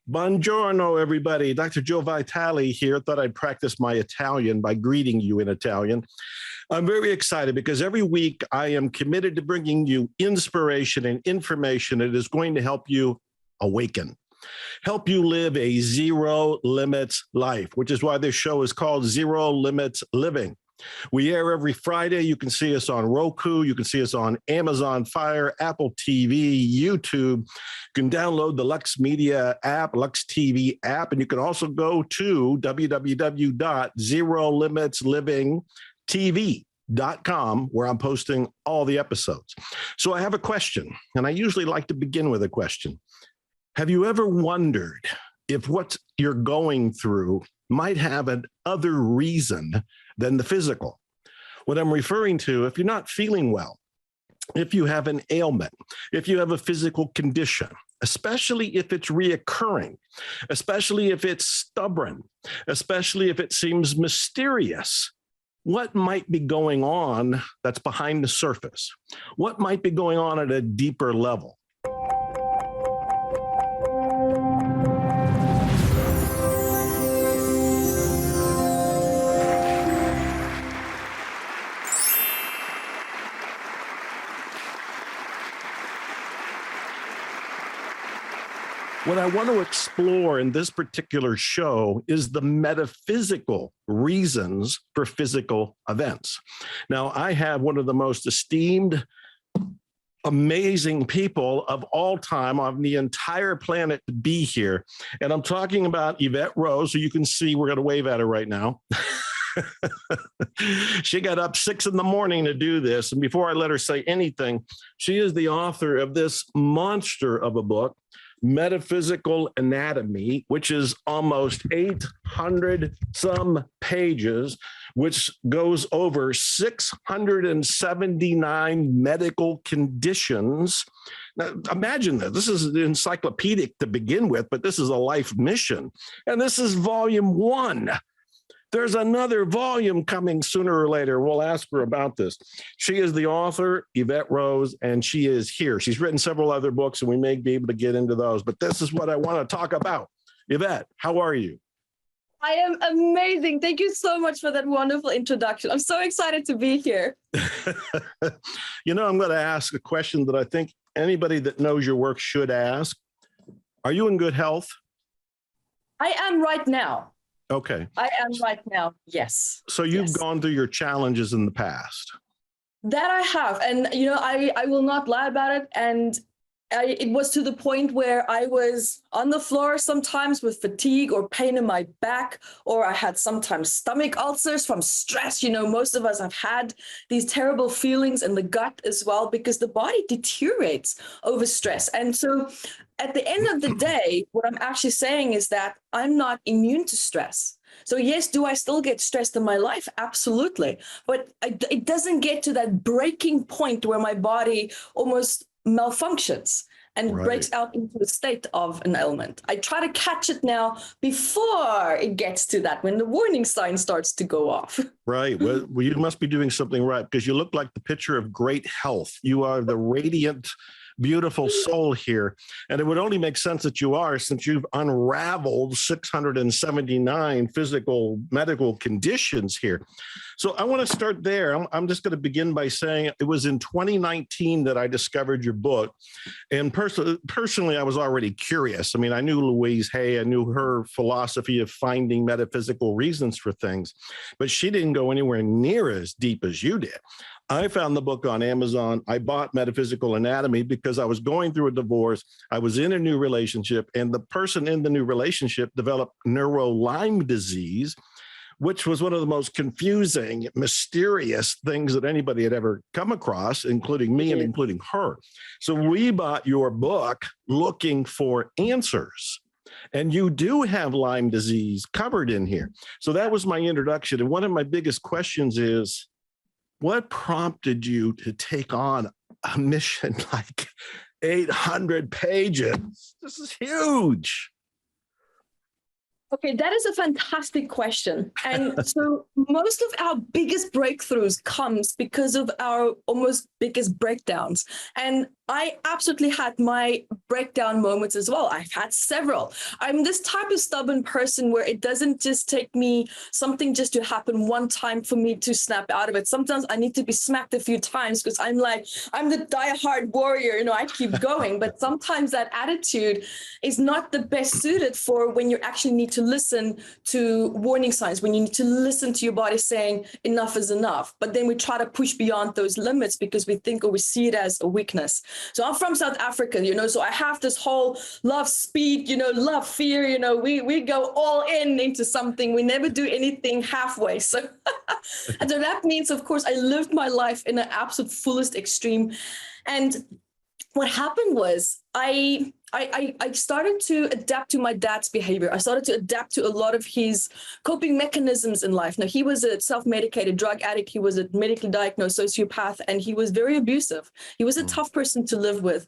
Buongiorno, everybody. Dr. Vitale here. Thought I'd practice my Italian by greeting you in Italian. I'm very excited because every week I am committed to bringing you inspiration and information that is going to help you awaken, help you live a zero limits life, which is why this show is called Zero Limits Living. We air every Friday. You can see us on Roku. You can see us on Amazon Fire, Apple TV, YouTube. You can download the luxemedia app, Lux TV app, and you can also go to www.zerolimitslivingtv.com, where I'm posting all the episodes. So I have a question, and I usually like to begin with a question. Have you ever wondered if what you're going through might have an other reason than the physical? What I'm referring to, if you're not feeling well, if you have an ailment, if you have a physical condition, especially if it's reoccurring, especially if it's stubborn, especially if it seems mysterious, what might be going on that's behind the surface? What might be going on at a deeper level? What I want to explore in this particular show is the metaphysical reasons for physical events. Now, I have one of the most esteemed, amazing people of all time on the entire planet to be here. And I'm talking about Yvette Rose, who you can see, we're going to wave at her right now. She got up 6 a.m. to do this. And before I let her say anything, she is the author of this monster of a book, Metaphysical Anatomy, which is almost 800 some pages, which goes over 679 medical conditions. Now, imagine that. This is encyclopedic to begin with, but this is a life mission. And this is volume 1. There's another volume coming sooner or later. We'll ask her about this. She is the author, Evette Rose, and she is here. She's written several other books, and we may be able to get into those. But this is what I want to talk about. Yvette, how are you? I am amazing. Thank you so much for that wonderful introduction. I'm so excited to be here. You know, I'm going to ask a question that I think anybody that knows your work should ask. Are you in good health? I am right now. Okay. I am right now, yes. So you've gone through your challenges in the past. That I have. And, you know, I will not lie about it. And it was to the point where I was on the floor sometimes with fatigue or pain in my back, or I had sometimes stomach ulcers from stress. You know, most of us have had these terrible feelings in the gut as well, because the body deteriorates over stress. And so at the end of the day, what I'm actually saying is that I'm not immune to stress. So yes, do I still get stressed in my life? Absolutely. But it doesn't get to that breaking point where my body almost malfunctions and breaks out into a state of an ailment. I try to catch it now before it gets to that, when the warning sign starts to go off. Right. Well, you must be doing something right, because you look like the picture of great health. You are the radiant, beautiful soul here. And it would only make sense that you are, since you've unraveled 679 physical medical conditions here. So I want to start there. I'm just going to begin by saying it was in 2019 that I discovered your book. And personally, I was already curious. I mean, I knew Louise Hay. I knew her philosophy of finding metaphysical reasons for things, but she didn't go anywhere near as deep as you did. I found the book on Amazon. I bought Metaphysical Anatomy because I was going through a divorce. I was in a new relationship, and the person in the new relationship developed neuro-Lyme disease, which was one of the most confusing, mysterious things that anybody had ever come across, including me and including her. So we bought your book looking for answers. And you do have Lyme disease covered in here. So that was my introduction. And one of my biggest questions is, what prompted you to take on a mission like 800 pages? This is huge. Okay, that is a fantastic question. And so most of our biggest breakthroughs comes because of our almost biggest breakdowns. And I absolutely had my breakdown moments as well. I've had several. I'm this type of stubborn person where it doesn't just take me something just to happen one time for me to snap out of it. Sometimes I need to be smacked a few times because I'm the diehard warrior, I keep going. But sometimes that attitude is not the best suited for when you actually need to listen to warning signs, when you need to listen to your body saying enough is enough. But then we try to push beyond those limits because we think or we see it as a weakness. So I'm from South Africa, so I have this whole love speed, love fear, we go all into something. We never do anything halfway. So, and so that means, of course, I lived my life in an absolute fullest extreme. And what happened was I started to adapt to my dad's behavior. I started to adapt to a lot of his coping mechanisms in life. Now, he was a self-medicated drug addict. He was a medically diagnosed sociopath, and he was very abusive. He was a tough person to live with.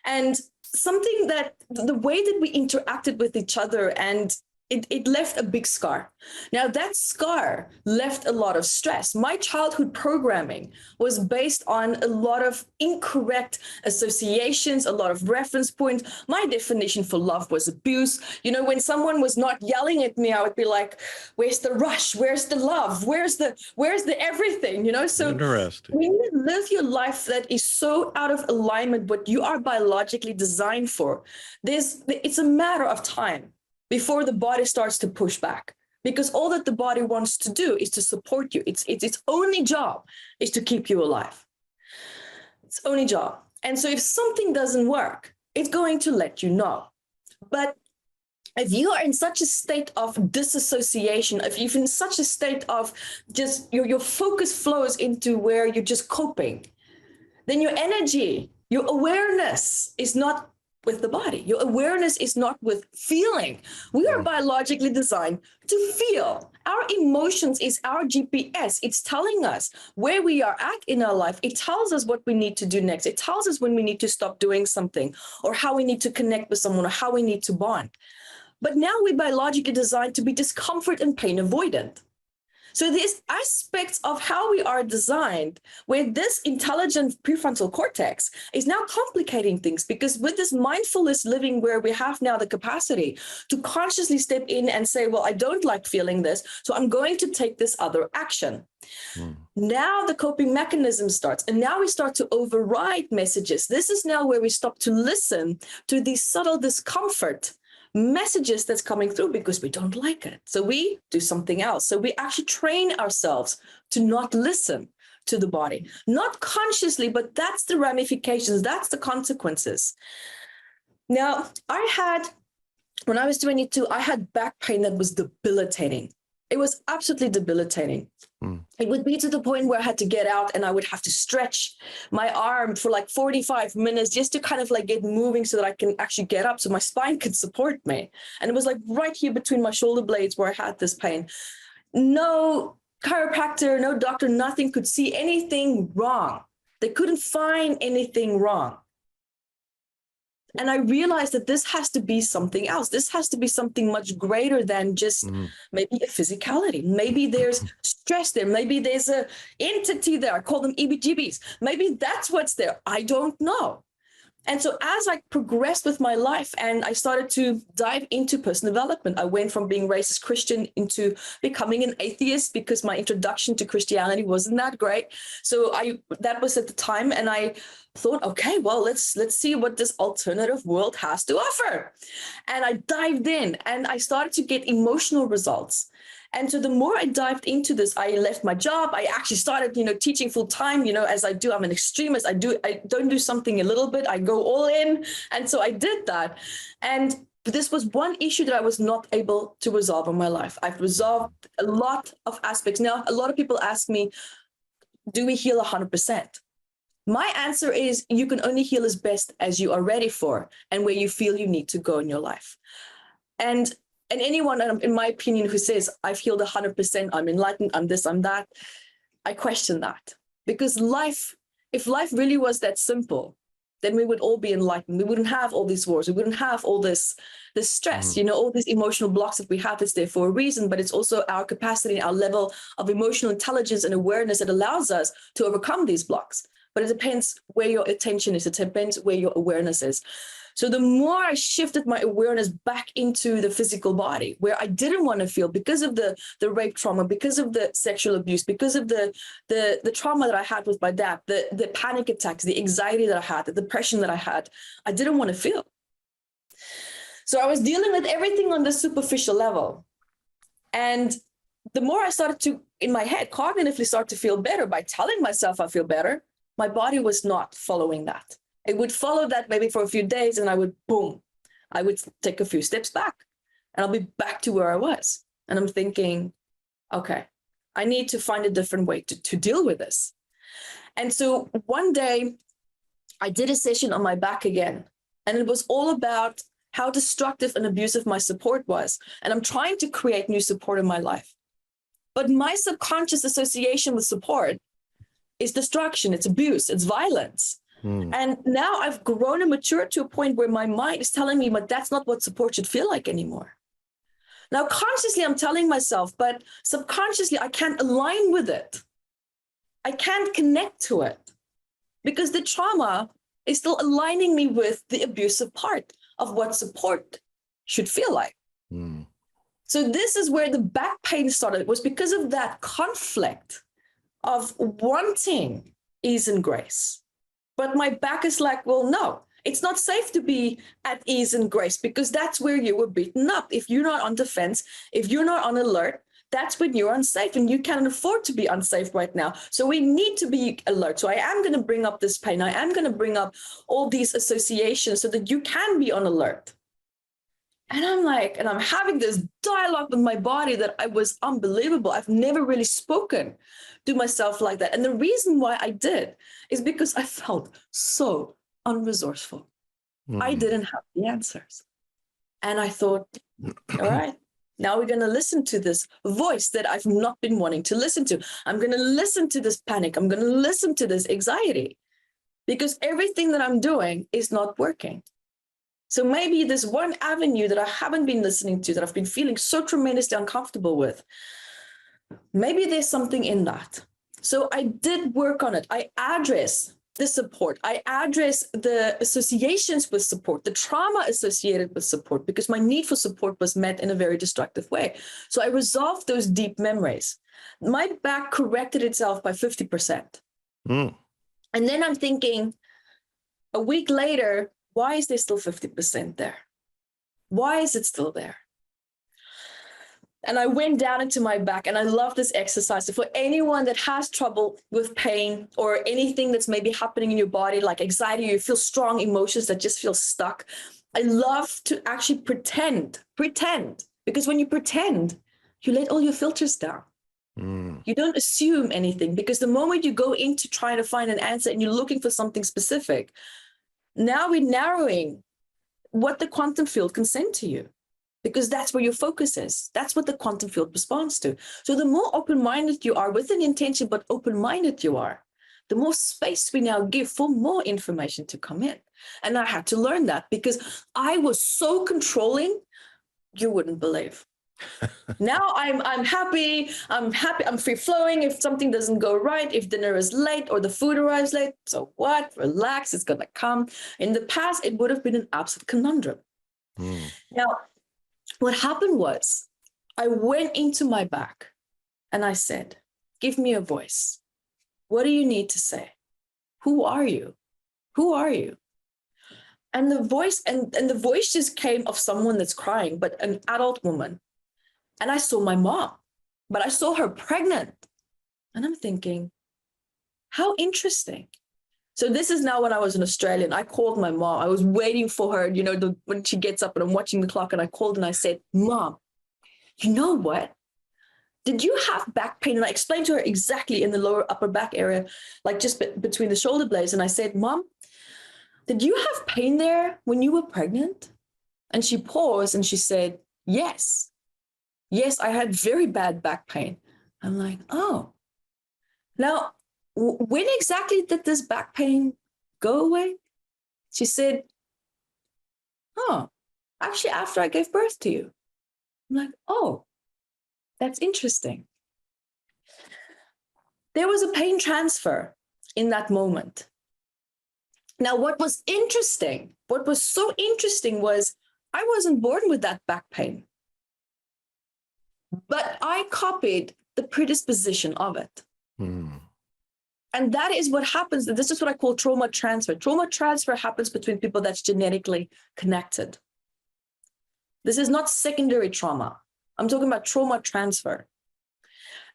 And something that the way that we interacted with each other, and it left a big scar. Now, that scar left a lot of stress. My childhood programming was based on a lot of incorrect associations, a lot of reference points. My definition for love was abuse. When someone was not yelling at me, I would be like, where's the rush? Where's the love? Where's the everything? So Interesting. when you live your life that is so out of alignment, what you are biologically designed for, it's a matter of time before the body starts to push back, because all that the body wants to do is to support you. Its only job is to keep you alive. Its only job. And so if something doesn't work, it's going to let you know. But if you are in such a state of disassociation, if you're in such a state of just your focus flows into where you're just coping, then your energy, your awareness is not with the body. Your awareness is not with feeling. We are biologically designed to feel. Our emotions is our GPS. It's telling us where we are at in our life. It tells us what we need to do next. It tells us when we need to stop doing something, or how we need to connect with someone, or how we need to bond. But now we're biologically designed to be discomfort and pain avoidant. So there's aspects of how we are designed where this intelligent prefrontal cortex is now complicating things, because with this mindfulness living where we have now the capacity to consciously step in and say, well, I don't like feeling this, so I'm going to take this other action. Now the coping mechanism starts, and now we start to override messages. This is now where we stop to listen to the subtle discomfort messages that's coming through because we don't like it. So we do something else. So we actually train ourselves to not listen to the body, not consciously, but that's the ramifications, that's the consequences. Now, when I was 22, I had back pain that was debilitating. It was absolutely debilitating. It would be to the point where I had to get out and I would have to stretch my arm for like 45 minutes just to kind of like get moving so that I can actually get up so my spine could support me. And it was like right here between my shoulder blades where I had this pain. No chiropractor, no doctor, nothing could see anything wrong. They couldn't find anything wrong. And I realized that this has to be something else. This has to be something much greater than just maybe a physicality. Maybe there's stress there. Maybe there's an entity there. I call them EBGBs. Maybe that's what's there. I don't know. And so as I progressed with my life and I started to dive into personal development, I went from being raised as Christian into becoming an atheist because my introduction to Christianity wasn't that great. So that was at the time. And I thought, okay, well, let's see what this alternative world has to offer. And I dived in and I started to get emotional results. And so the more I dived into this, I left my job. I actually started, teaching full time, as I do. I'm an extremist. I don't do something a little bit. I go all in. And so I did that. And this was one issue that I was not able to resolve in my life. I've resolved a lot of aspects. Now, a lot of people ask me, do we heal 100%? My answer is you can only heal as best as you are ready for and where you feel you need to go in your life. And anyone, in my opinion, who says, I've healed 100%, I'm enlightened, I'm this, I'm that, I question that. Because if life really was that simple, then we would all be enlightened. We wouldn't have all these wars. We wouldn't have all this stress, all these emotional blocks that we have. It's there for a reason, but it's also our capacity, our level of emotional intelligence and awareness that allows us to overcome these blocks. But it depends where your attention is. It depends where your awareness is. So the more I shifted my awareness back into the physical body, where I didn't want to feel because of the rape trauma, because of the sexual abuse, because of the trauma that I had with my dad, the panic attacks, the anxiety that I had, the depression that I had, I didn't want to feel. So I was dealing with everything on the superficial level. And the more I started to, in my head, cognitively start to feel better by telling myself I feel better, my body was not following that. It would follow that maybe for a few days and I would take a few steps back and I'll be back to where I was. And I'm thinking, okay, I need to find a different way to deal with this. And so one day I did a session on my back again, and it was all about how destructive and abusive my support was. And I'm trying to create new support in my life. But my subconscious association with support is destruction, it's abuse, it's violence. And now I've grown and matured to a point where my mind is telling me, but that's not what support should feel like anymore. Now, consciously, I'm telling myself, but subconsciously, I can't align with it. I can't connect to it because the trauma is still aligning me with the abusive part of what support should feel like. So this is where the back pain started. It was because of that conflict of wanting ease and grace. But my back is like, well, no, it's not safe to be at ease and grace because that's where you were beaten up. If you're not on defense, if you're not on alert, that's when you're unsafe, and you can't afford to be unsafe right now. So we need to be alert. So I am going to bring up this pain. I am going to bring up all these associations so that you can be on alert. And I'm like, and I'm having this dialogue with my body that I was unbelievable. I've never really spoken to myself like that. And the reason why I did is because I felt so unresourceful. I didn't have the answers. And I thought, all right, now we're going to listen to this voice that I've not been wanting to listen to. I'm going to listen to this panic. I'm going to listen to this anxiety because everything that I'm doing is not working. So maybe this one avenue that I haven't been listening to, that I've been feeling so tremendously uncomfortable with, maybe there's something in that. So I did work on it. I address the support. I address the associations with support, the trauma associated with support, because my need for support was met in a very destructive way. So I resolved those deep memories. My back corrected itself by 50%. And then I'm thinking, a week later, why is there still 50% there? Why is it still there? And I went down into my back, and I love this exercise. So for anyone that has trouble with pain or anything that's maybe happening in your body, like anxiety, you feel strong emotions that just feel stuck, I love to actually pretend, because when you pretend, you let all your filters down. You don't assume anything, because the moment you go into trying to find an answer and you're looking for something specific, now we're narrowing what the quantum field can send to you, because that's where your focus is. That's what the quantum field responds to. So the more open-minded you are with an intention, but open-minded you are, the more space we now give for more information to come in. And I had to learn that because I was so controlling, you wouldn't believe. Now I'm happy, I'm free flowing. If something doesn't go right, if dinner is late or the food arrives late, so what? Relax, it's gonna come. In the past, it would have been an absolute conundrum. Now, what happened was I went into my back and I said, give me a voice. What do you need to say? Who are you? Who are you? And the voice just came of someone that's crying, but an adult woman. And I saw my mom, but I saw her pregnant. And I'm thinking, how interesting. So this is now when I was in Australia, and I called my mom. I was waiting for her, when she gets up, and I'm watching the clock, and I called and I said, Mom, you know what? Did you have back pain? And I explained to her exactly in the lower upper back area, like just between the shoulder blades. And I said, Mom, did you have pain there when you were pregnant? And she paused and she said, yes. Yes, I had very bad back pain. I'm like, oh. Now, when exactly did this back pain go away? She said, "Oh, actually, after I gave birth to you." I'm like, "Oh, that's interesting." There was a pain transfer in that moment. Now, what was interesting, what was so interesting was I wasn't born with that back pain, but I copied the predisposition of it. And that is what happens. This is what I call trauma transfer. Trauma transfer happens between people that's genetically connected. This is not secondary trauma. I'm talking about trauma transfer.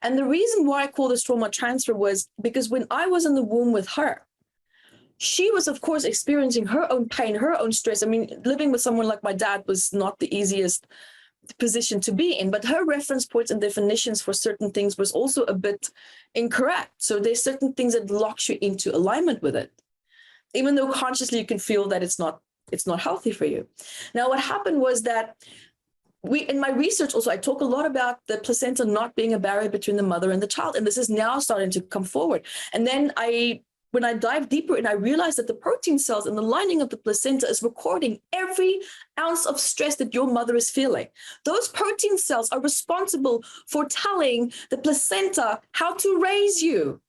And the reason why I call this trauma transfer was because when I was in the womb with her, she was, of course, experiencing her own pain, her own stress. I mean, living with someone like my dad was not the easiest position to be in, but her reference points and definitions for certain things was also a bit incorrect. So there's certain things that locks you into alignment with it, even though consciously you can feel that it's not healthy for you. Now, what happened was that in my research also, I talk a lot about the placenta not being a barrier between the mother and the child, and this is now starting to come forward. And then when I dive deeper and I realized that the protein cells in the lining of the placenta is recording every ounce of stress that your mother is feeling. Those protein cells are responsible for telling the placenta how to raise you.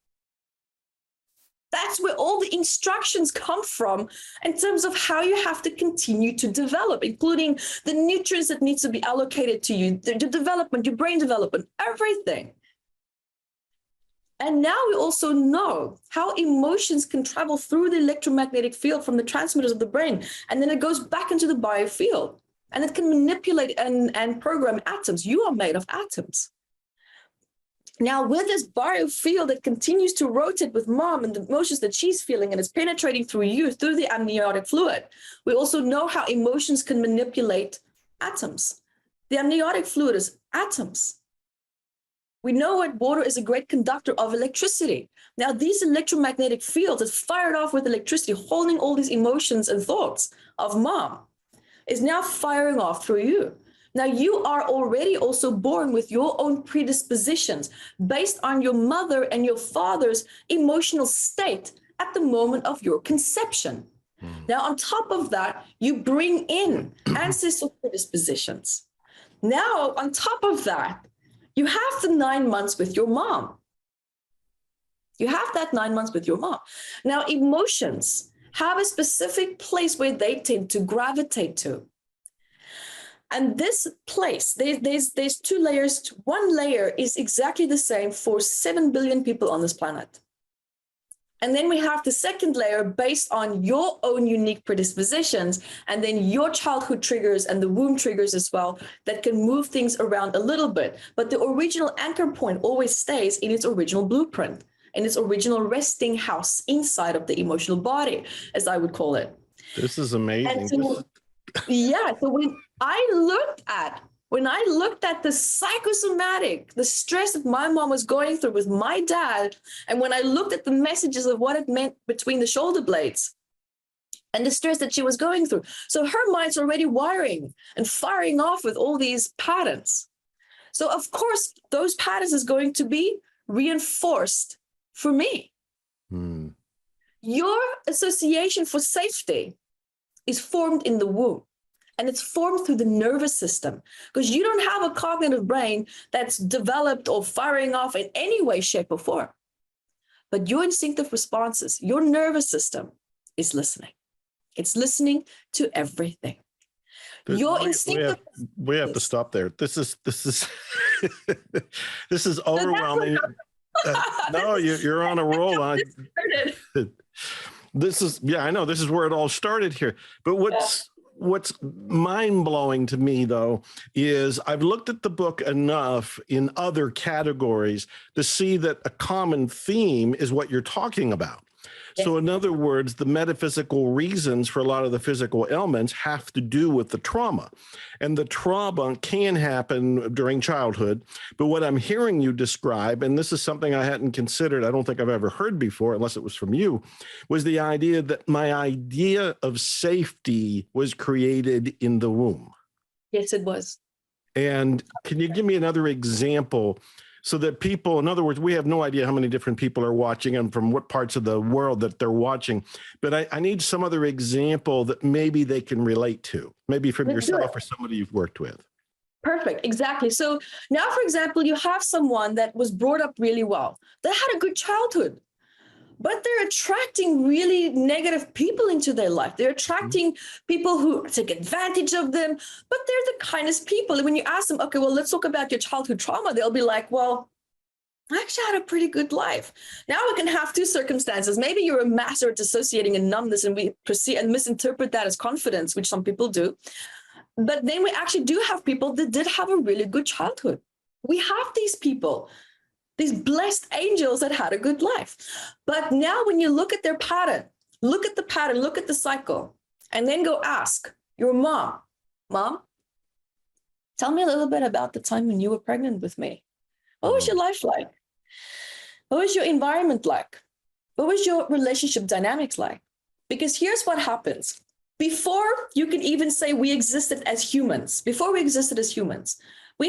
That's where all the instructions come from in terms of how you have to continue to develop, including the nutrients that needs to be allocated to you, the development, your brain development, everything. And now we also know how emotions can travel through the electromagnetic field from the transmitters of the brain, and then it goes back into the biofield, and it can manipulate and program atoms. You are made of atoms. Now, with this biofield that continues to rotate with mom and the emotions that she's feeling, and it's penetrating through you, through the amniotic fluid, we also know how emotions can manipulate atoms. The amniotic fluid is atoms. We know that water is a great conductor of electricity. Now, these electromagnetic fields is fired off with electricity, holding all these emotions and thoughts of mom, is now firing off through you. Now, you are already also born with your own predispositions based on your mother and your father's emotional state at the moment of your conception. Now, on top of that, you bring in ancestral predispositions. Now, on top of that, you have the 9 months with your mom. You have that 9 months with your mom. Now, emotions have a specific place where they tend to gravitate to. And this place, there's two layers. One layer is exactly the same for 7 billion people on this planet. And then we have the second layer based on your own unique predispositions, and then your childhood triggers and the womb triggers as well that can move things around a little bit. But the original anchor point always stays in its original blueprint, in its original resting house inside of the emotional body, as I would call it. This is amazing. So, yeah, so when I looked at the psychosomatic, the stress that my mom was going through with my dad, and when I looked at the messages of what it meant between the shoulder blades and the stress that she was going through. So her mind's already wiring and firing off with all these patterns. So of course, those patterns is going to be reinforced for me. Your association for safety is formed in the womb. And it's formed through the nervous system, because you don't have a cognitive brain that's developed or firing off in any way, shape, or form. But your instinctive responses, your nervous system is listening. It's listening to everything. Your instinctive. We have to stop there. This is this is overwhelming. No, you're on a roll. This is, yeah, I know. This is where it all started here. But what's mind-blowing to me, though, is I've looked at the book enough in other categories to see that a common theme is what you're talking about. So in other words, the metaphysical reasons for a lot of the physical ailments have to do with the trauma. And the trauma can happen during childhood. But what I'm hearing you describe, and this is something I hadn't considered, I don't think I've ever heard before, unless it was from you, was the idea that my idea of safety was created in the womb. Yes, it was. And can you give me another example So that people, in other words, we have no idea how many different people are watching and from what parts of the world that they're watching. But I need some other example that maybe they can relate to, maybe from yourself or somebody you've worked with. Perfect. Exactly. So now, for example, you have someone that was brought up really well. They had a good childhood, but they're attracting really negative people into their life. They're attracting people who take advantage of them, but they're the kindest people. And when you ask them, okay, well, let's talk about your childhood trauma, they'll be like, well, I actually had a pretty good life. Now we can have two circumstances. Maybe you're a master at dissociating and numbness, and we proceed and misinterpret that as confidence, which some people do. But then we actually do have people that did have a really good childhood. We have these people, these blessed angels that had a good life. But now when you look at their pattern, look at the cycle, and then go ask your mom, tell me a little bit about the time when you were pregnant with me. What was your life like? What was your environment like? What was your relationship dynamics like? Because here's what happens. Before you can even say we existed as humans, we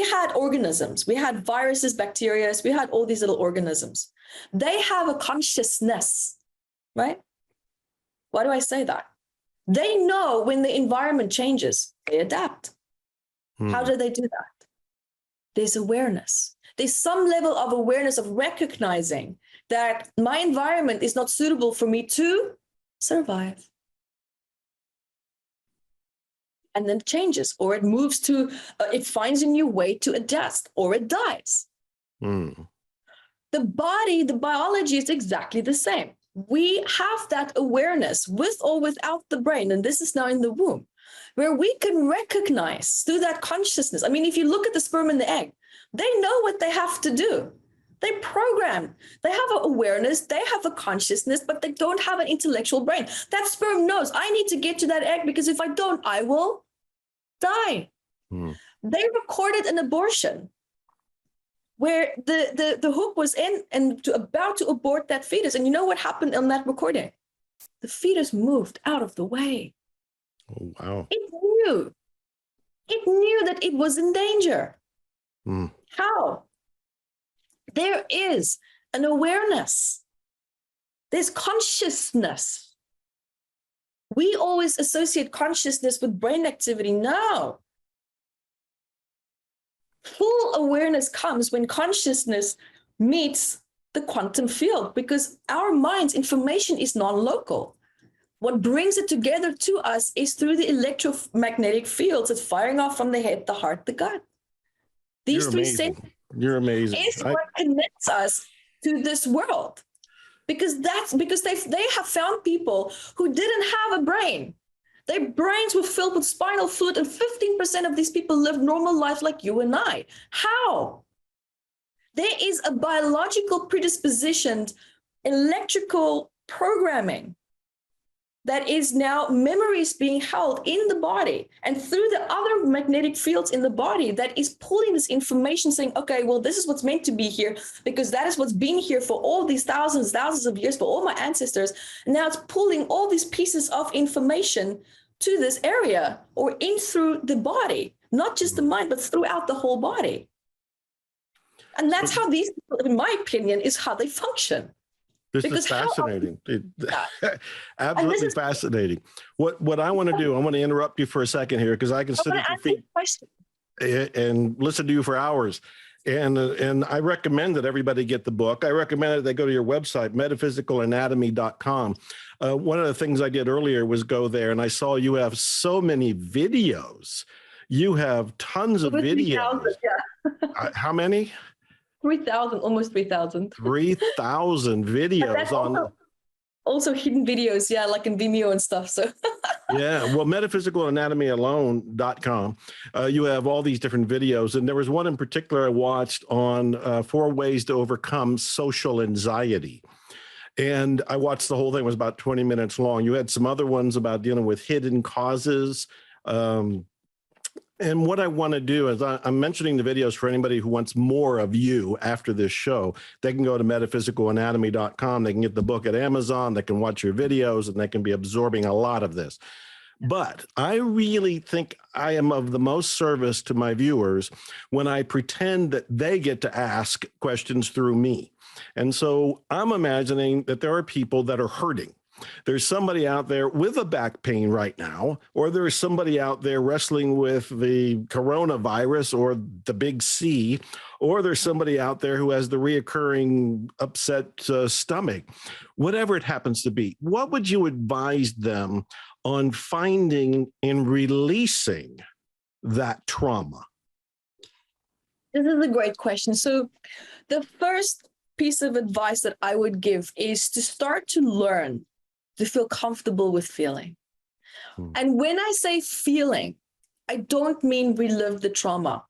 had organisms, we had viruses, bacteria, we had all these little organisms. They have a consciousness, right? Why do I say that? They know when the environment changes, they adapt. How do they do that? There's awareness. There's some level of awareness of recognizing that my environment is not suitable for me to survive. And then it changes, or it moves to, it finds a new way to adjust, or it dies. The body, the biology is exactly the same. We have that awareness with or without the brain, and this is now in the womb, where we can recognize through that consciousness. I mean, if you look at the sperm and the egg, they know what they have to do. They're programmed. They have an awareness, they have a consciousness, but they don't have an intellectual brain. That sperm knows, I need to get to that egg, because if I don't, I will die. They recorded an abortion where the hook was in and about to abort that fetus. And you know what happened on that recording? The fetus moved out of the way. Oh, wow. It knew that it was in danger. How? There is an awareness. There's consciousness. We always associate consciousness with brain activity. No. Full awareness comes when consciousness meets the quantum field, because our mind's information is non-local. What brings it together to us is through the electromagnetic fields that's firing off from the head, the heart, the gut. These three senses. You're amazing. Is what connects us to this world. Because they have found people who didn't have a brain. Their brains were filled with spinal fluid, and 15% of these people live normal life like you and I. How? There is a biological predispositioned electrical programming that is now memories being held in the body and through the other magnetic fields in the body that is pulling this information, saying, okay, well, this is what's meant to be here, because that is what's been here for all these thousands of years, for all my ancestors. And now it's pulling all these pieces of information to this area, or in through the body, not just the mind, but throughout the whole body. And that's how these people, in my opinion, is how they function. This is fascinating. Absolutely fascinating. What I want to do, I want to interrupt you for a second here, because I can sit at your feet and listen to you for hours. And I recommend that everybody get the book. I recommend that they go to your website, metaphysicalanatomy.com. One of the things I did earlier was go there, and I saw you have so many videos. You have tons of videos. 3,000, yeah. How many? 3,000, almost 3,000. 3,000 videos on. Also hidden videos, yeah, like in Vimeo and stuff. So yeah, well, metaphysicalanatomy.com, you have all these different videos. And there was one in particular I watched on 4 ways to overcome social anxiety. And I watched the whole thing. It was about 20 minutes long. You had some other ones about dealing with hidden causes. And what I want to do is I'm mentioning the videos for anybody who wants more of you after this show. They can go to metaphysicalanatomy.com. They can get the book at Amazon. They can watch your videos, and they can be absorbing a lot of this. But I really think I am of the most service to my viewers when I pretend that they get to ask questions through me. And so I'm imagining that there are people that are hurting. There's somebody out there with a back pain right now, or there's somebody out there wrestling with the coronavirus or the big C, or there's somebody out there who has the reoccurring upset stomach, whatever it happens to be. What would you advise them on finding and releasing that trauma? This is a great question. So the first piece of advice that I would give is to start to learn to feel comfortable with feeling. And when I say feeling, I don't mean relive the trauma.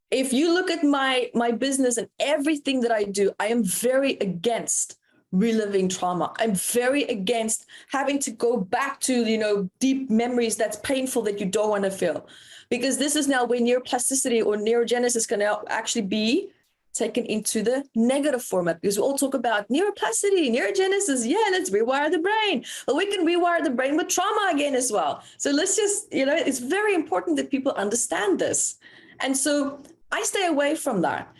If you look at my business and everything that I do, I am very against reliving trauma. I'm very against having to go back to, deep memories that's painful that you don't want to feel. Because this is now where neuroplasticity or neurogenesis can now actually be taken into the negative format, because we all talk about neuroplasticity, neurogenesis. Yeah, let's rewire the brain. Well, we can rewire the brain with trauma again as well. So let's just, it's very important that people understand this. And so I stay away from that.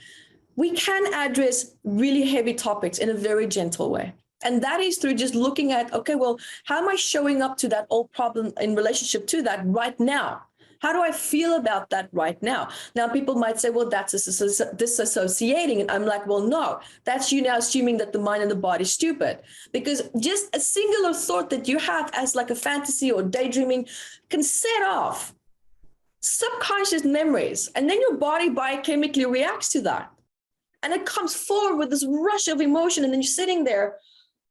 We can address really heavy topics in a very gentle way. And that is through just looking at, okay, well, how am I showing up to that old problem in relationship to that right now? How do I feel about that right now? Now, people might say, well, that's disassociating. And I'm like, well, no, that's you now assuming that the mind and the body is stupid. Because just a singular thought that you have as like a fantasy or daydreaming can set off subconscious memories. And then your body biochemically reacts to that. And it comes forward with this rush of emotion. And then you're sitting there.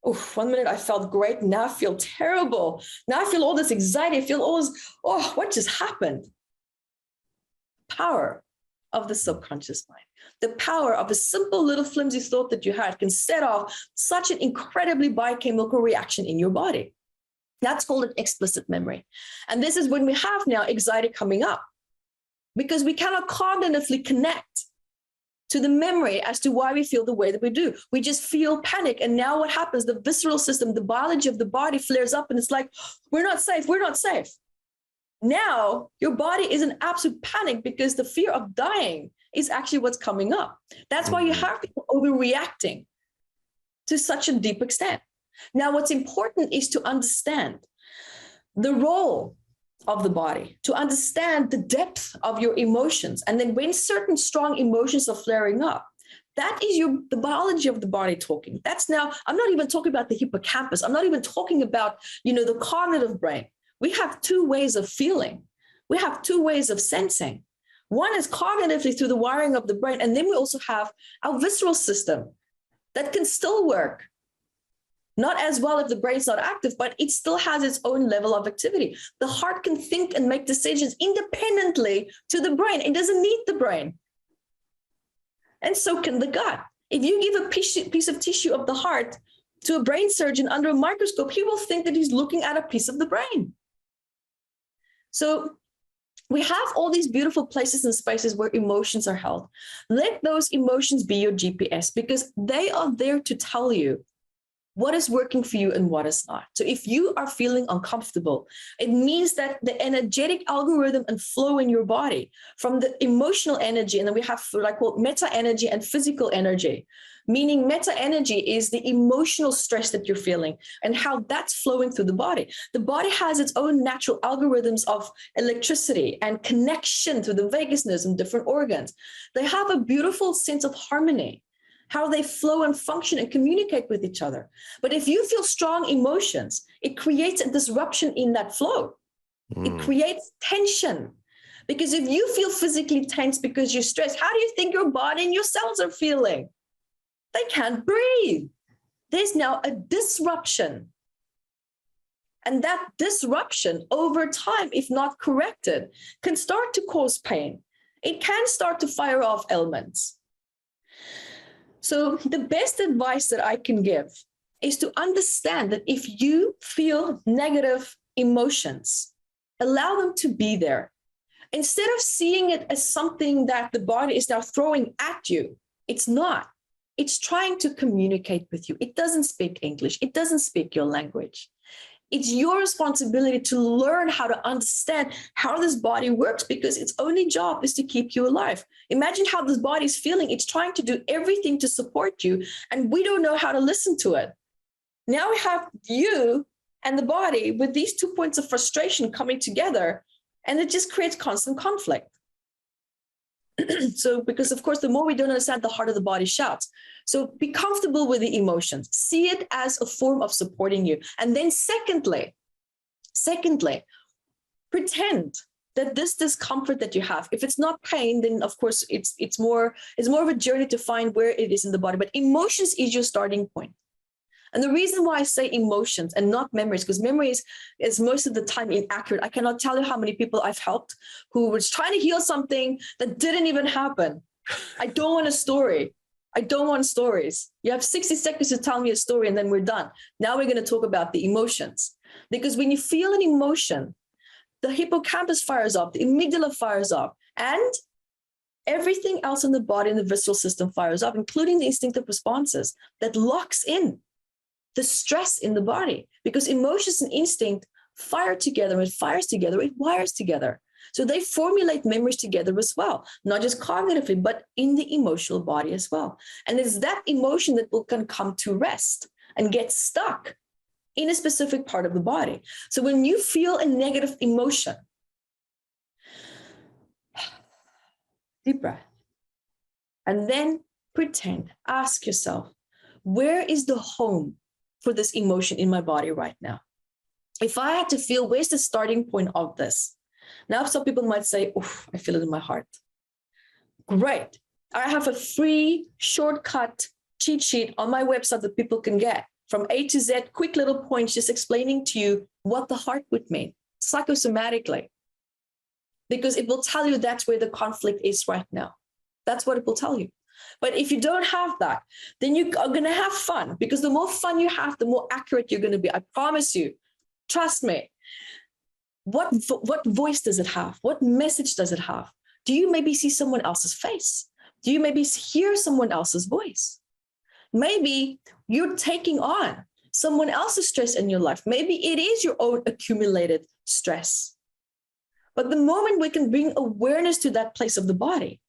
Oh, 1 minute I felt great. Now I feel terrible. Now I feel all this anxiety. I feel all this, what just happened? Power of the subconscious mind. The power of a simple little flimsy thought that you had can set off such an incredibly biochemical reaction in your body. That's called an explicit memory. And this is when we have now anxiety coming up, because we cannot cognitively connect to the memory as to why we feel the way that we do. We just feel panic. And now what happens? The visceral system, the biology of the body flares up and it's like, we're not safe, we're not safe. Now your body is in absolute panic because the fear of dying is actually what's coming up. That's why you have people overreacting to such a deep extent. Now, what's important is to understand the role of the body, to understand the depth of your emotions. And then when certain strong emotions are flaring up, that is the biology of the body talking. That's now, I'm not even talking about the hippocampus. I'm not even talking about, the cognitive brain. We have two ways of feeling. We have two ways of sensing. One is cognitively through the wiring of the brain. And then we also have our visceral system that can still work. Not as well if the brain's not active, but it still has its own level of activity. The heart can think and make decisions independently to the brain. It doesn't need the brain. And so can the gut. If you give a piece of tissue of the heart to a brain surgeon under a microscope, he will think that he's looking at a piece of the brain. So we have all these beautiful places and spaces where emotions are held. Let those emotions be your GPS, because they are there to tell you what is working for you and what is not. So if you are feeling uncomfortable, it means that the energetic algorithm and flow in your body from the emotional energy, and then we have like called meta energy and physical energy, meaning meta energy is the emotional stress that you're feeling and how that's flowing through the body. The body has its own natural algorithms of electricity and connection to the vagus nerves and different organs. They have a beautiful sense of harmony, how they flow and function and communicate with each other. But if you feel strong emotions, it creates a disruption in that flow. It creates tension. Because if you feel physically tense because you're stressed, how do you think your body and your cells are feeling? They can't breathe. There's now a disruption. And that disruption over time, if not corrected, can start to cause pain. It can start to fire off ailments. So the best advice that I can give is to understand that if you feel negative emotions, allow them to be there. Instead of seeing it as something that the body is now throwing at you, it's not. It's trying to communicate with you. It doesn't speak English. It doesn't speak your language. It's your responsibility to learn how to understand how this body works, because its only job is to keep you alive. Imagine how this body is feeling. It's trying to do everything to support you, and we don't know how to listen to it. Now we have you and the body with these 2 points of frustration coming together, and it just creates constant conflict. So, because of course, the more we don't understand, the harder the body shouts. So be comfortable with the emotions. See it as a form of supporting you. And then secondly, pretend that this discomfort that you have, if it's not pain, then of course it's more of a journey to find where it is in the body. But emotions is your starting point. And the reason why I say emotions and not memories, because memories is most of the time inaccurate. I cannot tell you how many people I've helped who was trying to heal something that didn't even happen. I don't want a story. I don't want stories. You have 60 seconds to tell me a story and then we're done. Now we're going to talk about the emotions. Because when you feel an emotion, the hippocampus fires up, the amygdala fires up, and everything else in the body and the visceral system fires up, including the instinctive responses that locks in the stress in the body, because emotions and instinct fire together. It fires together, it wires together. So they formulate memories together as well, not just cognitively, but in the emotional body as well. And it's that emotion that can come to rest and get stuck in a specific part of the body. So when you feel a negative emotion, deep breath, and then pretend, ask yourself, where is the home for this emotion in my body right now? If I had to feel, where's the starting point of this? Now, some people might say, oof, I feel it in my heart. Great. I have a free shortcut cheat sheet on my website that people can get from A to Z, quick little points, just explaining to you what the heart would mean psychosomatically, because it will tell you that's where the conflict is right now. That's what it will tell you. But if you don't have that, then you are going to have fun, because the more fun you have, the more accurate you're going to be. I promise you. Trust me. What voice does it have? What message does it have? Do you maybe see someone else's face? Do you maybe hear someone else's voice? Maybe you're taking on someone else's stress in your life. Maybe it is your own accumulated stress. But the moment we can bring awareness to that place of the body,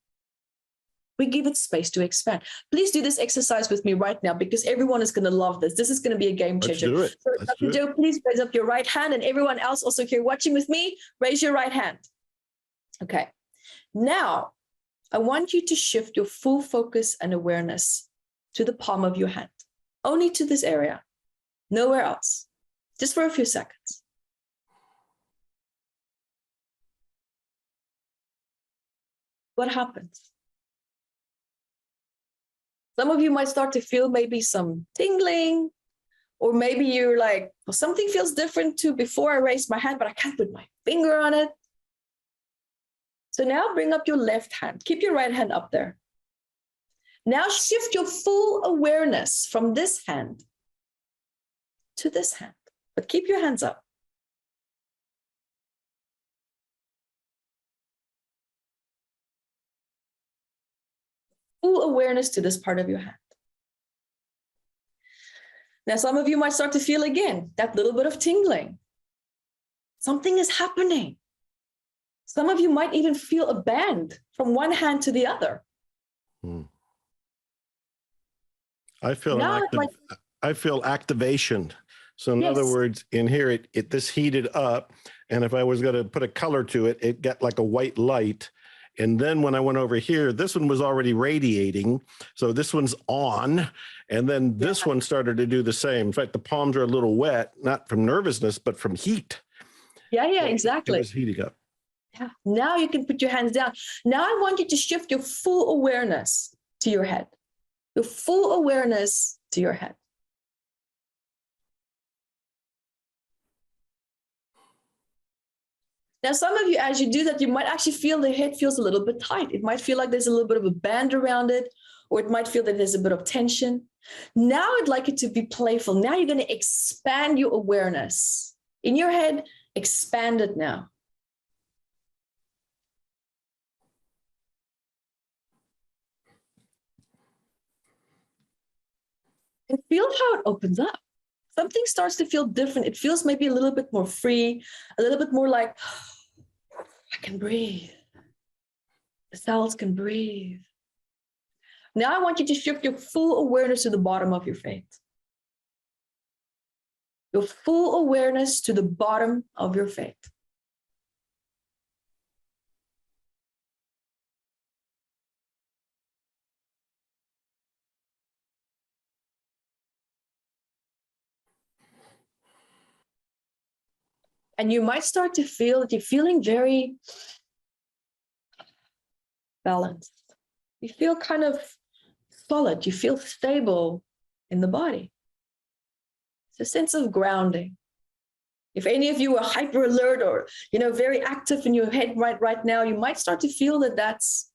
we give it space to expand. Please do this exercise with me right now, because everyone is going to love this. This is going to be a game changer. Let's do it. So, Dr. Joe, please raise up your right hand, and everyone else also here watching with me, raise your right hand. Okay. Now, I want you to shift your full focus and awareness to the palm of your hand, only to this area, nowhere else, just for a few seconds. What happens? Some of you might start to feel maybe some tingling, or maybe you're like, well, something feels different too before I raised my hand, but I can't put my finger on it. So now bring up your left hand. Keep your right hand up there. Now shift your full awareness from this hand to this hand, but keep your hands up. Full awareness to this part of your hand. Now, some of you might start to feel again that little bit of tingling. Something is happening. Some of you might even feel a bend from one hand to the other. I feel activation. So in other words, in here, this heated up, and if I was going to put a color to it, it got like a white light. And then when I went over here, this one was already radiating. So this one's on. And then this one started to do the same. In fact, the palms are a little wet, not from nervousness, but from heat. Yeah, so exactly. It was heating up. Yeah. Now you can put your hands down. Now I want you to shift your full awareness to your head. Your full awareness to your head. Now, some of you, as you do that, you might actually feel the head feels a little bit tight. It might feel like there's a little bit of a band around it, or it might feel that there's a bit of tension. Now I'd like it to be playful. Now you're going to expand your awareness. In your head, expand it now. And feel how it opens up. something starts to feel different. It feels maybe a little bit more free, a little bit more like, I can breathe. The cells can breathe. Now I want you to shift your full awareness to the bottom of your feet. Your full awareness to the bottom of your feet. And you might start to feel that you're feeling very balanced. You feel kind of solid. You feel stable in the body. It's a sense of grounding. If any of you are hyper alert or, very active in your head right now, you might start to feel that that's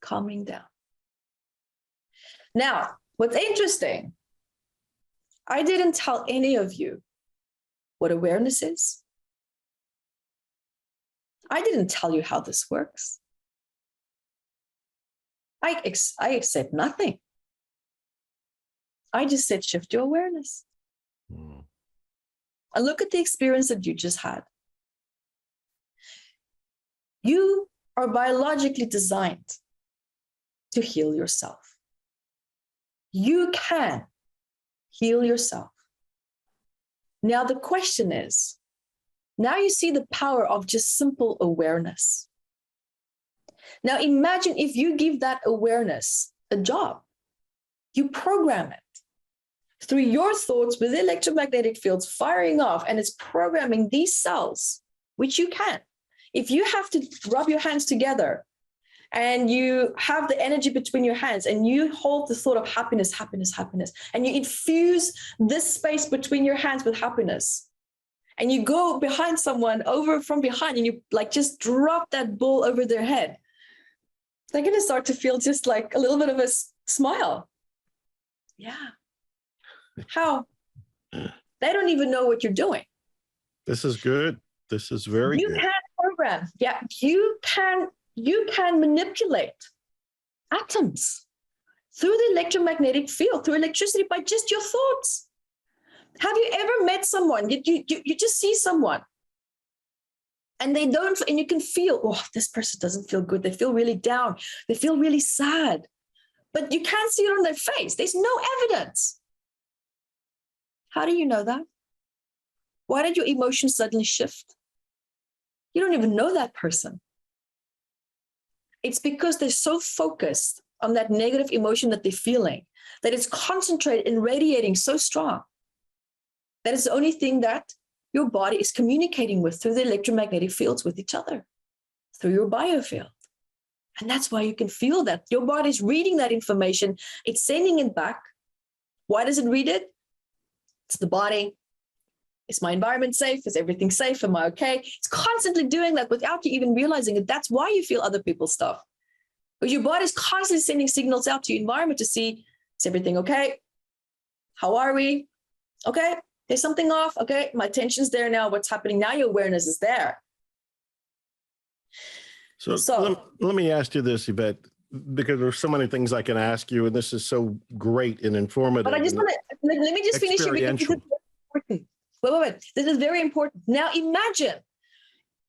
calming down. Now, what's interesting, I didn't tell any of you what awareness is. I didn't tell you how this works. I accept nothing. I just said, shift your awareness. And look at the experience that you just had. You are biologically designed to heal yourself. You can heal yourself. Now the question is, now you see the power of just simple awareness. Now imagine if you give that awareness a job. You program it through your thoughts with electromagnetic fields firing off, and it's programming these cells, which you can. If you have to rub your hands together and you have the energy between your hands and you hold the thought of happiness, happiness, happiness, and you infuse this space between your hands with happiness, and you go behind someone over from behind and you just drop that ball over their head, they're going to start to feel just like a little bit of a smile. Yeah. How? They don't even know what you're doing. This is good. This is very good. You can program. Yeah, you can manipulate atoms through the electromagnetic field, through electricity, by just your thoughts. Have you ever met someone? You just see someone and they don't, and you can feel, oh, this person doesn't feel good. They feel really down. They feel really sad, but you can't see it on their face. There's no evidence. How do you know that? Why did your emotions suddenly shift? You don't even know that person. It's because they're so focused on that negative emotion that they're feeling, that it's concentrated and radiating so strong. That is the only thing that your body is communicating with through the electromagnetic fields with each other, through your biofield. And that's why you can feel that. Your body's reading that information. It's sending it back. Why does it read it? It's the body. Is my environment safe? Is everything safe? Am I okay? It's constantly doing that without you even realizing it. That's why you feel other people's stuff. Because your body's constantly sending signals out to your environment to see, is everything okay? How are we? Okay. There's something off. Okay, my attention's there now. What's happening now? Your awareness is there. So let me ask you this, Yvette, because there's so many things I can ask you, and this is so great and informative. But I just want to, let me just finish here because this is important. Wait. This is very important. Now imagine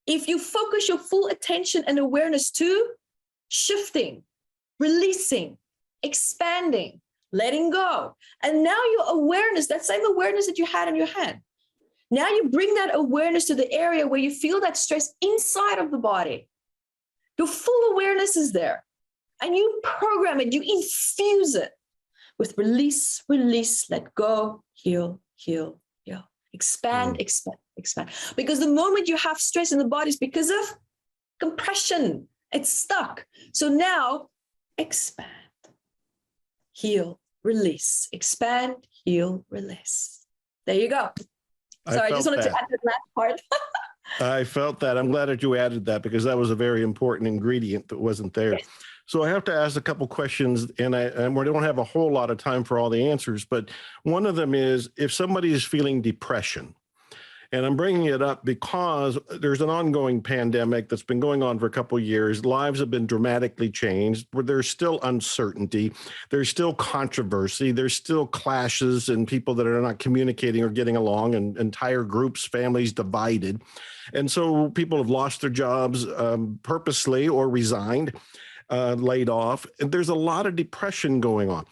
if you focus your full attention and awareness to shifting, releasing, expanding, letting go. And now your awareness, that same awareness that you had in your hand, now you bring that awareness to the area where you feel that stress inside of the body. Your full awareness is there. And you program it, you infuse it with release, release, let go, heal, heal, heal. Expand, expand, expand. Because the moment you have stress in the body is because of compression. It's stuck. So now expand, heal, release, expand, heal, release. There you go. Sorry, I just wanted to add that last part. I felt that. I'm glad that you added that because that was a very important ingredient that wasn't there. Yes. So I have to ask a couple questions, and we don't have a whole lot of time for all the answers, but one of them is if somebody is feeling depression And I'm bringing it up because there's an ongoing pandemic that's been going on for a couple of years. Lives have been dramatically changed, where there's still uncertainty, there's still controversy, there's still clashes and people that are not communicating or getting along, and entire groups, families divided. And so people have lost their jobs purposely or resigned, laid off. And there's a lot of depression going on.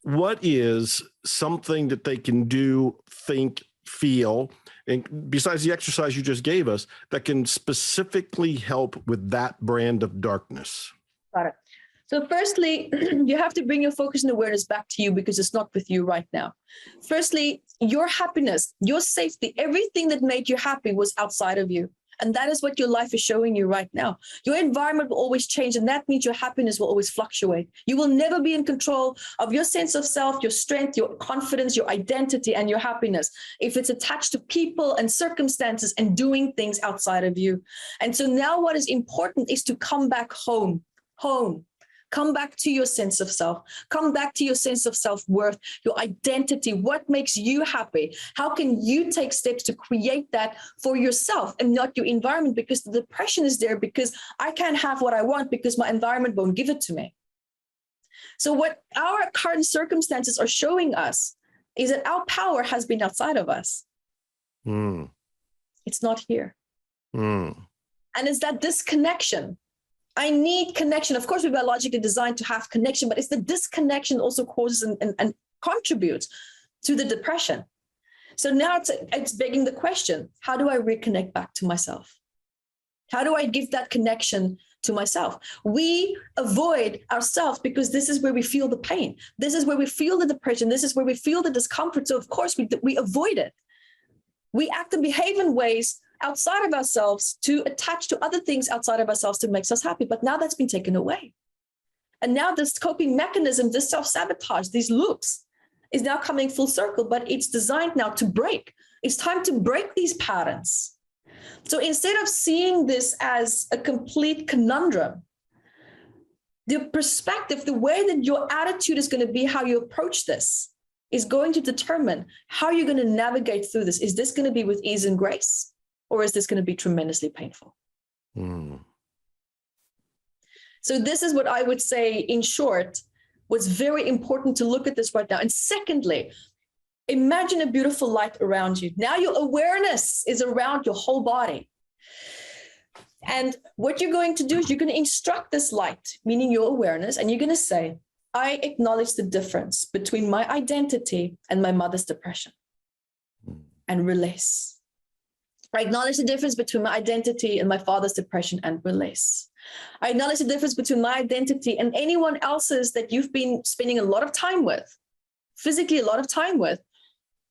What is something that they can do, think, feel, and besides the exercise you just gave us, that can specifically help with that brand of darkness? Got it. So firstly, you have to bring your focus and awareness back to you, because it's not with you right now. Firstly, your happiness, your safety, everything that made you happy was outside of you. And that is what your life is showing you right now. Your environment will always change, and that means your happiness will always fluctuate. You will never be in control of your sense of self, your strength, your confidence, your identity, and your happiness if it's attached to people and circumstances and doing things outside of you. And so now what is important is to come back home. Come back to your sense of self. Come back to your sense of self-worth, your identity. What makes you happy? How can you take steps to create that for yourself and not your environment? Because the depression is there because I can't have what I want because my environment won't give it to me. So what our current circumstances are showing us is that our power has been outside of us. It's not here. And it's that disconnection. I need connection. Of course, we're biologically designed to have connection, but it's the disconnection also causes and contributes to the depression. So now it's begging the question, how do I reconnect back to myself? How do I give that connection to myself? We avoid ourselves because this is where we feel the pain. This is where we feel the depression. This is where we feel the discomfort. So of course we avoid it. We act and behave in ways outside of ourselves to attach to other things outside of ourselves to make us happy. But now that's been taken away. And now this coping mechanism, this self-sabotage, these loops is now coming full circle, but it's designed now to break. It's time to break these patterns. So instead of seeing this as a complete conundrum, the perspective, the way that your attitude is going to be, how you approach this is going to determine how you're going to navigate through this. Is this going to be with ease and grace? Or is this going to be tremendously painful? So this is what I would say, in short, what's very important to look at this right now. And secondly, imagine a beautiful light around you. Now your awareness is around your whole body. And what you're going to do is you're going to instruct this light, meaning your awareness, and you're going to say, I acknowledge the difference between my identity and my mother's depression, and release. I acknowledge the difference between my identity and my father's depression, and release. I acknowledge the difference between my identity and anyone else's that you've been spending a lot of time with, physically a lot of time with,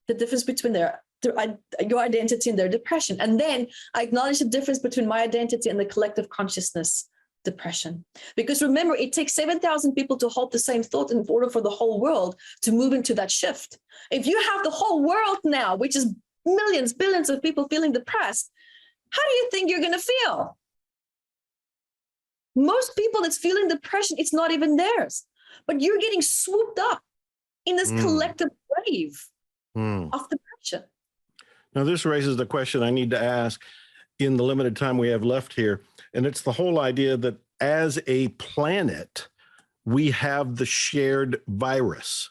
the difference between your identity and their depression. And then I acknowledge the difference between my identity and the collective consciousness depression. Because remember, it takes 7,000 people to hold the same thought in order for the whole world to move into that shift. If you have the whole world now, which is millions, billions of people feeling depressed, how do you think you're going to feel? Most people that's feeling depression, it's not even theirs, but you're getting swooped up in this collective wave of depression. Now, this raises the question I need to ask in the limited time we have left here. And it's the whole idea that as a planet, we have the shared virus.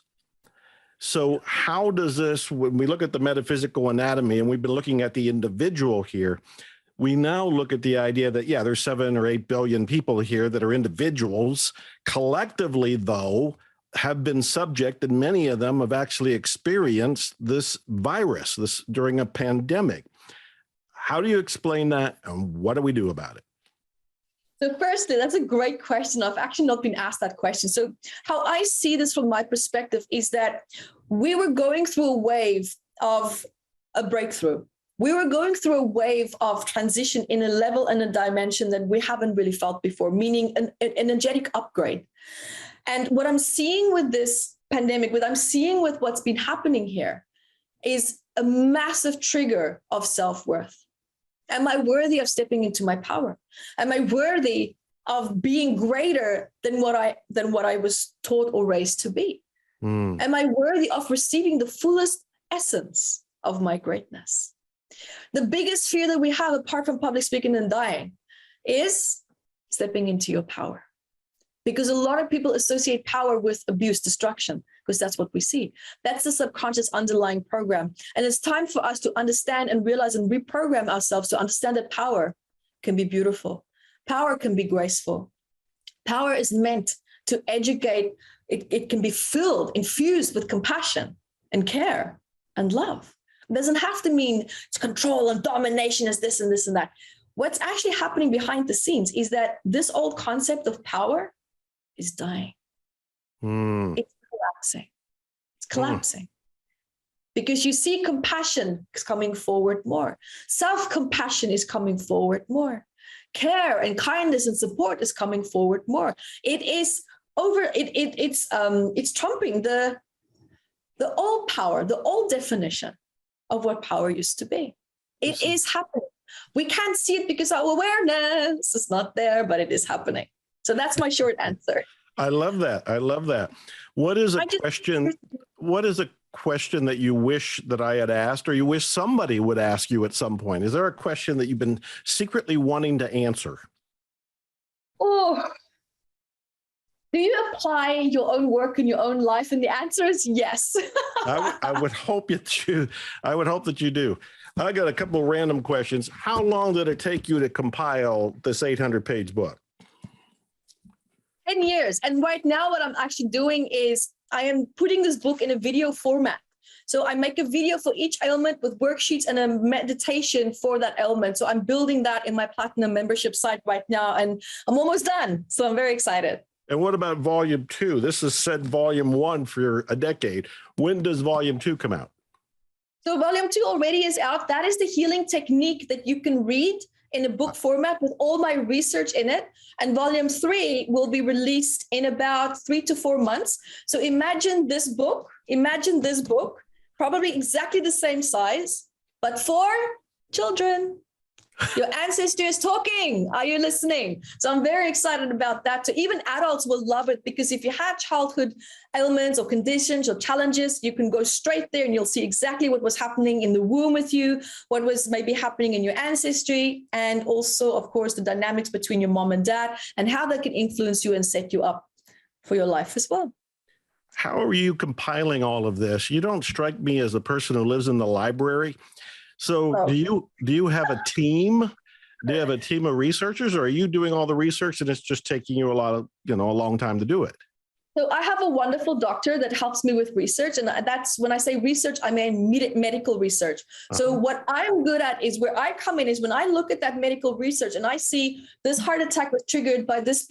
So how does this, when we look at the metaphysical anatomy, and we've been looking at the individual here, we now look at the idea that, yeah, there's 7 or 8 billion people here that are individuals. Collectively, though, have been subject, and many of them have actually experienced this virus during a pandemic. How do you explain that, and what do we do about it? So firstly, that's a great question. I've actually not been asked that question. So how I see this from my perspective is that we were going through a wave of a breakthrough. We were going through a wave of transition in a level and a dimension that we haven't really felt before, meaning an energetic upgrade. And what I'm seeing with this pandemic, what I'm seeing with what's been happening here, is a massive trigger of self-worth. Am I worthy of stepping into my power? Am I worthy of being greater than what I was taught or raised to be? Am I worthy of receiving the fullest essence of my greatness? The biggest fear that we have, apart from public speaking and dying, is stepping into your power. Because a lot of people associate power with abuse, destruction, because that's what we see. That's the subconscious underlying program. And it's time for us to understand and realize and reprogram ourselves to understand that power can be beautiful. Power can be graceful. Power is meant to educate. It can be filled, infused with compassion and care and love. It doesn't have to mean it's control and domination as this and this and that. What's actually happening behind the scenes is that this old concept of power is dying. It's collapsing. It's collapsing. Because you see compassion is coming forward more. Self-compassion is coming forward more. Care and kindness and support is coming forward more. It is it's trumping the old power, the old definition of what power used to be. It is happening. We can't see it because our awareness is not there, but it is happening. So that's my short answer. I love that. I love that. What is a question that you wish that I had asked, or you wish somebody would ask you at some point? Is there a question that you've been secretly wanting to answer? Oh, do you apply your own work in your own life? And the answer is yes. I would hope that you do. I got a couple of random questions. How long did it take you to compile this 800-page book? 10 years. And right now what I'm actually doing is I am putting this book in a video format. So I make a video for each ailment with worksheets and a meditation for that ailment. So I'm building that in my Platinum membership site right now, and I'm almost done. So I'm very excited. And what about volume 2? This is said volume 1 for a decade. When does volume 2 come out? So volume 2 already is out. That is the healing technique that you can read in a book format with all my research in it. And volume 3 will be released in about 3 to 4 months. So imagine this book, probably exactly the same size, but for children. Your ancestor is talking. Are you listening? So I'm very excited about that. So even adults will love it, because if you have childhood ailments or conditions or challenges, you can go straight there and you'll see exactly what was happening in the womb with you, what was maybe happening in your ancestry, and also, of course, the dynamics between your mom and dad and how that can influence you and set you up for your life as well. How are you compiling all of this? You don't strike me as a person who lives in the library. So do you have a team? Do you have a team of researchers, or are you doing all the research and it's just taking you a long time to do it? So I have a wonderful doctor that helps me with research. And that's when I say research, I mean medical research. So what I'm good at is where I come in is when I look at that medical research and I see this heart attack was triggered by this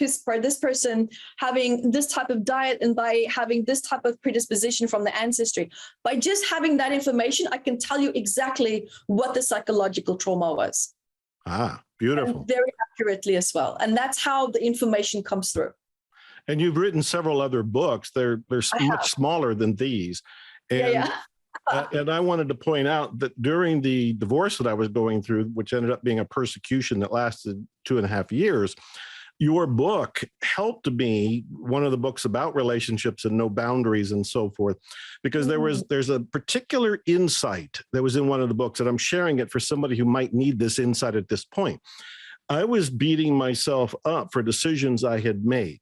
person having this type of diet and by having this type of predisposition from the ancestry. By just having that information, I can tell you exactly what the psychological trauma was. Ah, beautiful. And very accurately as well. And that's how the information comes through. And you've written several other books. They're much smaller than these. And, and I wanted to point out that during the divorce that I was going through, which ended up being a persecution that lasted 2.5 years, your book helped me, one of the books about relationships and no boundaries and so forth, because there's a particular insight that was in one of the books, and I'm sharing it for somebody who might need this insight at this point. I was beating myself up for decisions I had made.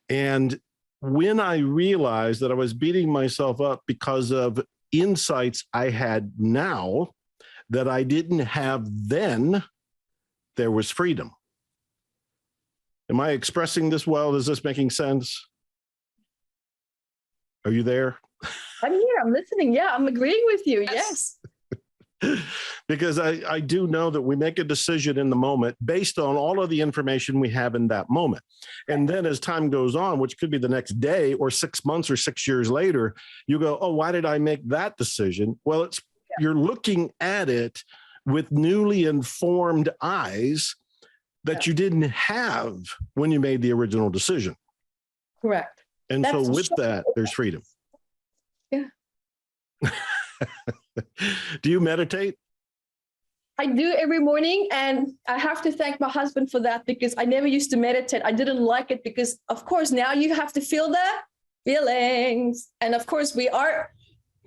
And when I realized that I was beating myself up because of insights I had now that I didn't have then, there was freedom. Am I expressing this well? Is this making sense? Are you there? I'm here. I'm listening. Yeah, I'm agreeing with you. Yes. Because I do know that we make a decision in the moment based on all of the information we have in that moment. And then as time goes on, which could be the next day or 6 months or 6 years later, you go, oh, why did I make that decision? Well, you're looking at it with newly informed eyes that you didn't have when you made the original decision. Correct. And so with that, there's freedom. Yeah. Do you meditate? I do every morning, and I have to thank my husband for that, because I never used to meditate. I didn't like it because, of course, now you have to feel the feelings. And of course, we are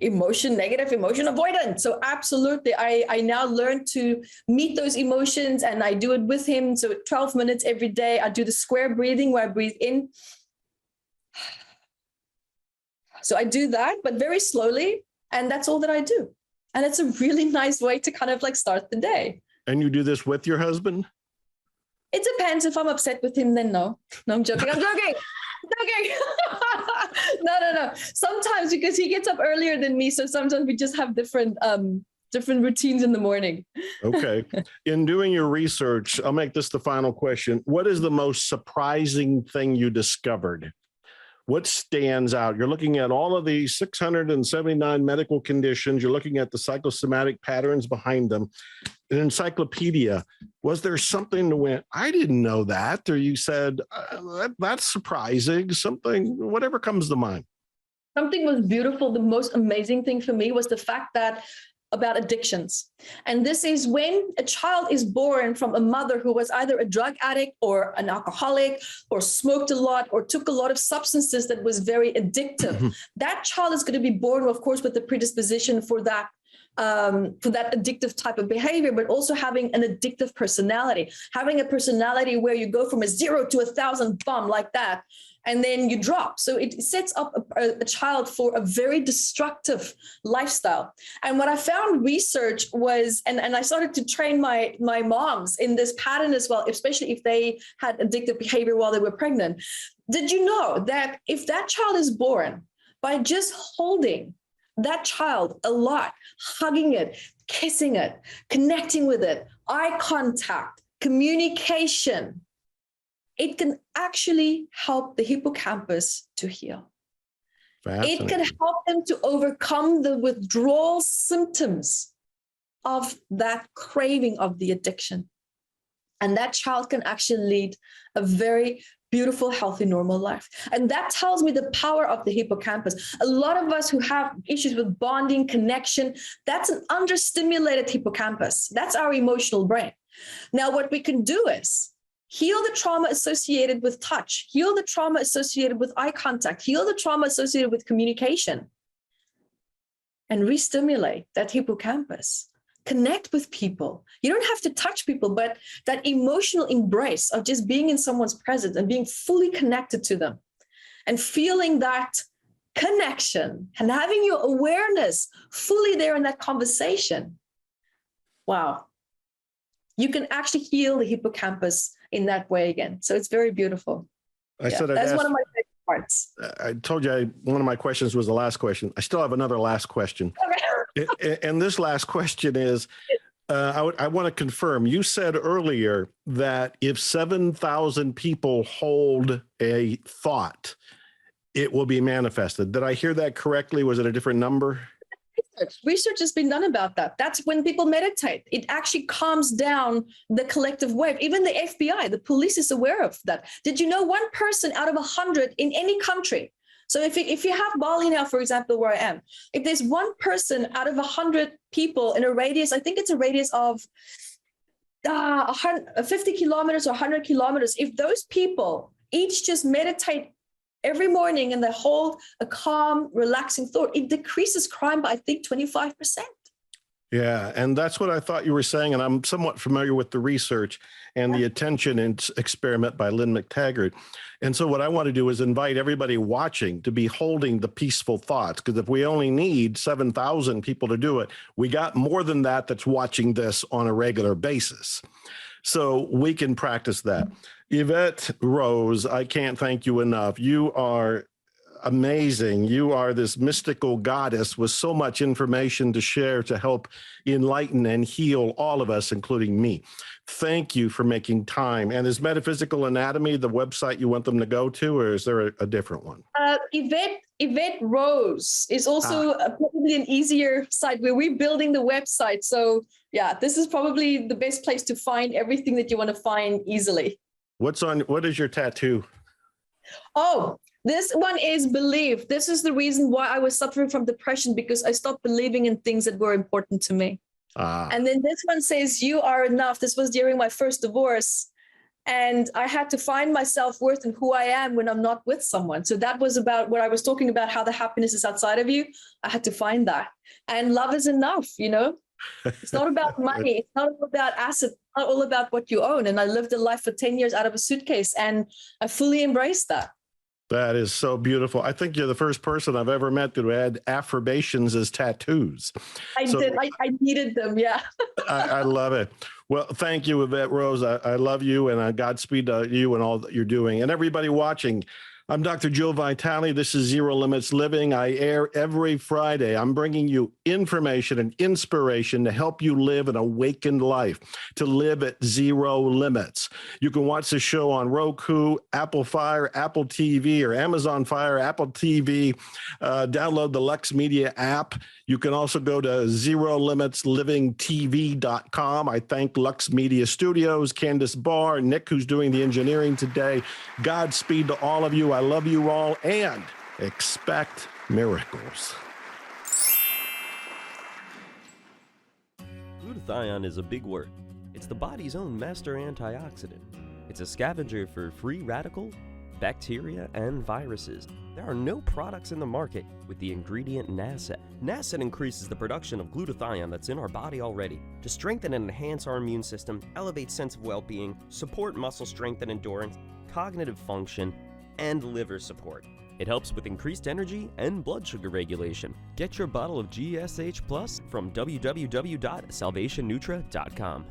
negative emotion avoidant. So absolutely, I now learn to meet those emotions, and I do it with him. So 12 minutes every day, I do the square breathing where I breathe in. So I do that, but very slowly, and that's all that I do. And it's a really nice way to kind of like start the day. And you do this with your husband? It depends. If I'm upset with him, then no. No, I'm joking. I'm joking. Okay. No. Sometimes, because he gets up earlier than me, so sometimes we just have different routines in the morning. Okay. In doing your research, I'll make this the final question. What is the most surprising thing you discovered? What stands out? You're looking at all of these 679 medical conditions. You're looking at the psychosomatic patterns behind them. An encyclopedia. Was there something that went, I didn't know that? Or you said, that's surprising, something, whatever comes to mind. Something was beautiful. The most amazing thing for me was the fact that about addictions. And this is when a child is born from a mother who was either a drug addict or an alcoholic or smoked a lot or took a lot of substances that was very addictive. Mm-hmm. That child is going to be born, of course, with the predisposition for that addictive type of behavior, but also having an addictive personality, having a personality where you go from a 0 to 1,000 bomb like that, and then you drop. So it sets up a child for a very destructive lifestyle. And what I found research was, and I started to train my moms in this pattern as well, especially if they had addictive behavior while they were pregnant. Did you know that if that child is born by just holding that child a lot, hugging it, kissing it, connecting with it, eye contact, communication, it can actually help the hippocampus to heal. It can help them to overcome the withdrawal symptoms of that craving of the addiction. And that child can actually lead a very beautiful, healthy, normal life. And that tells me the power of the hippocampus. A lot of us who have issues with bonding, connection, that's an understimulated hippocampus. That's our emotional brain. Now, what we can do is heal the trauma associated with touch, heal the trauma associated with eye contact, heal the trauma associated with communication, and re-stimulate that hippocampus. Connect with people. You don't have to touch people, but that emotional embrace of just being in someone's presence and being fully connected to them and feeling that connection and having your awareness fully there in that conversation. Wow. You can actually heal the hippocampus in that way again. So it's very beautiful. That's one of my favorite parts. I told you one of my questions was the last question. I still have another last question. Okay. And this last question is, I want to confirm, you said earlier that if 7,000 people hold a thought, it will be manifested. Did I hear that correctly? Was it a different number? Research has been done about that. That's when people meditate. It actually calms down the collective wave. Even the FBI, the police is aware of that. Did you know 1 person out of 100 in any country? So if you have Bali now, for example, where I am, if there's 1 person out of 100 people in a radius, I think it's a radius of 50 kilometers or 100 kilometers, if those people each just meditate every morning and they hold a calm, relaxing thought, it decreases crime by, I think, 25%. Yeah, and that's what I thought you were saying, and I'm somewhat familiar with the research and the attention experiment by Lynn McTaggart. And so what I want to do is invite everybody watching to be holding the peaceful thoughts, because if we only need 7,000 people to do it, we got more than that that's watching this on a regular basis. So we can practice that. Yvette Rose, I can't thank you enough. You are amazing. You are this mystical goddess with so much information to share to help enlighten and heal all of us, including me. Thank you for making time. And is Metaphysical Anatomy the website you want them to go to, or is there a different one? Evette Rose is also probably an easier site. We're rebuilding the website. So yeah, this is probably the best place to find everything that you want to find easily. What is your tattoo? Oh, this one is belief. This is the reason why I was suffering from depression, because I stopped believing in things that were important to me. And then this one says, you are enough. This was during my first divorce. And I had to find my self-worth and who I am when I'm not with someone. So that was about what I was talking about, how the happiness is outside of you. I had to find that. And love is enough, you know? It's not about money. It's not all about assets. It's not all about what you own. And I lived a life for 10 years out of a suitcase, and I fully embraced that. That is so beautiful. I think you're the first person I've ever met that had affirmations as tattoos. I did. I needed them. Yeah. I love it. Well, thank you, Yvette Rose. I love you, and Godspeed to you and all that you're doing. And everybody watching, I'm Dr. drjoevitale. This is Zero Limits Living. I air every Friday. I'm bringing you information and inspiration to help you live an awakened life, to live at zero limits. You can watch the show on Roku, Apple Fire, Apple TV, or Amazon Fire, Apple TV. Download the luxemedia app. You can also go to ZeroLimitsLivingTV.com. I thank luxemediastudios, Candace Barr, Nick, who's doing the engineering today. Godspeed to all of you. I love you all, and expect miracles. Glutathione is a big word. It's the body's own master antioxidant. It's a scavenger for free radicals, bacteria, and viruses. There are no products in the market with the ingredient NASET. NASET increases the production of glutathione that's in our body already to strengthen and enhance our immune system, elevate sense of well-being, support muscle strength and endurance, cognitive function, and liver support. It helps with increased energy and blood sugar regulation. Get your bottle of GSH Plus from www.salvationnutra.com.